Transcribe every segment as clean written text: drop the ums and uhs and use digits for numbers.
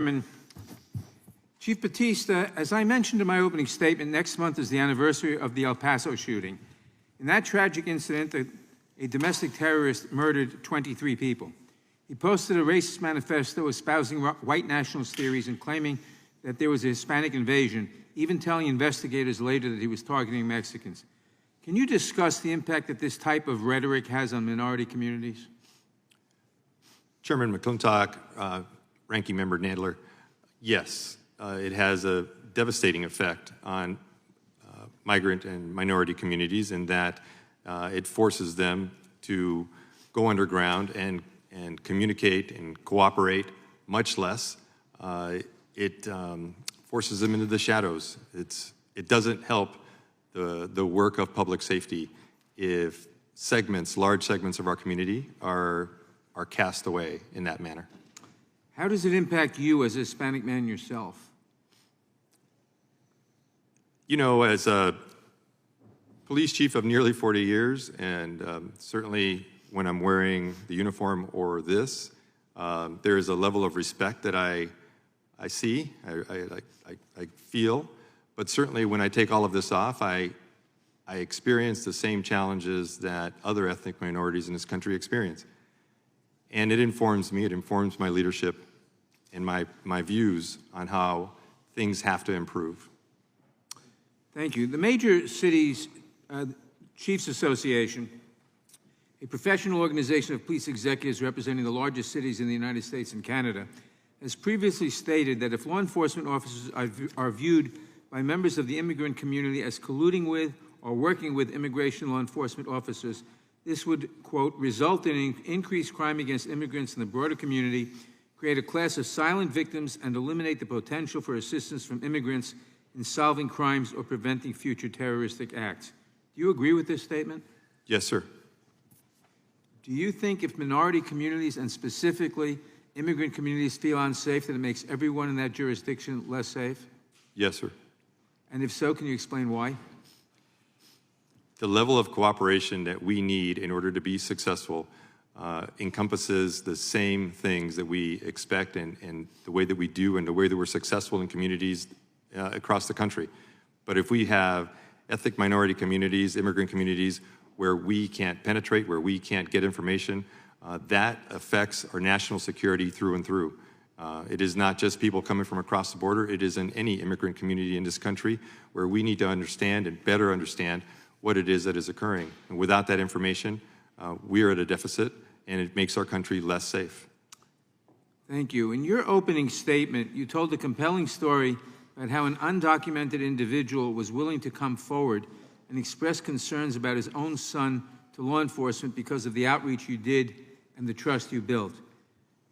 Chairman. Chief Batista, as I mentioned in my opening statement, next month is the anniversary of the El Paso shooting. In that tragic incident, a domestic terrorist murdered 23 people. He posted a racist manifesto espousing white nationalist theories and claiming that there was a Hispanic invasion, even telling investigators later that he was targeting Mexicans. Can you discuss the impact that this type of rhetoric has on minority communities? Chairman McClintock, Ranking Member Nadler, yes, it has a devastating effect on migrant and minority communities in that it forces them to go underground and communicate and cooperate much less. It forces them into the shadows. It doesn't help the work of public safety if large segments of our community are cast away in that manner. How does it impact you as a Hispanic man yourself? You know, as a police chief of nearly 40 years, and certainly when I'm wearing the uniform or this, there is a level of respect that I see, I feel, but certainly when I take all of this off, I experience the same challenges that other ethnic minorities in this country experience. And it informs me, it informs my leadership and my views on how things have to improve. Thank you. The Major Cities Chiefs Association, a professional organization of police executives representing the largest cities in the United States and Canada, has previously stated that if law enforcement officers are viewed by members of the immigrant community as colluding with or working with immigration law enforcement officers, this would, quote, result in increased crime against immigrants in the broader community, create a class of silent victims, and eliminate the potential for assistance from immigrants in solving crimes or preventing future terroristic acts. Do you agree with this statement? Yes, sir. Do you think if minority communities, and specifically immigrant communities, feel unsafe, that it makes everyone in that jurisdiction less safe? Yes, sir. And if so, can you explain why? The level of cooperation that we need in order to be successful encompasses the same things that we expect and the way that we do and the way that we're successful in communities across the country. But if we have ethnic minority communities, immigrant communities, where we can't penetrate, where we can't get information, that affects our national security through and through. It is not just people coming from across the border, it is in any immigrant community in this country where we need to understand and better understand what it is that is occurring. And without that information, we are at a deficit and it makes our country less safe. Thank you. In your opening statement, you told a compelling story about how an undocumented individual was willing to come forward and express concerns about his own son to law enforcement because of the outreach you did and the trust you built.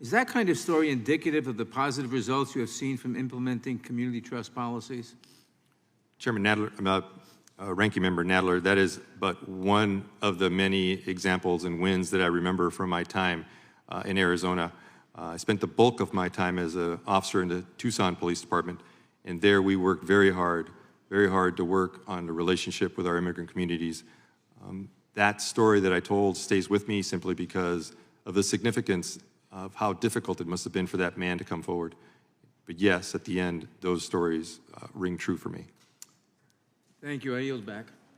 Is that kind of story indicative of the positive results you have seen from implementing community trust policies? Chairman Nadler, Ranking Member Nadler, that is but one of the many examples and wins that I remember from my time in Arizona. I spent the bulk of my time as an officer in the Tucson Police Department, and there we worked very hard to work on the relationship with our immigrant communities. That story that I told stays with me simply because of the significance of how difficult it must have been for that man to come forward. But yes, at the end, those stories ring true for me. Thank you. I yield back.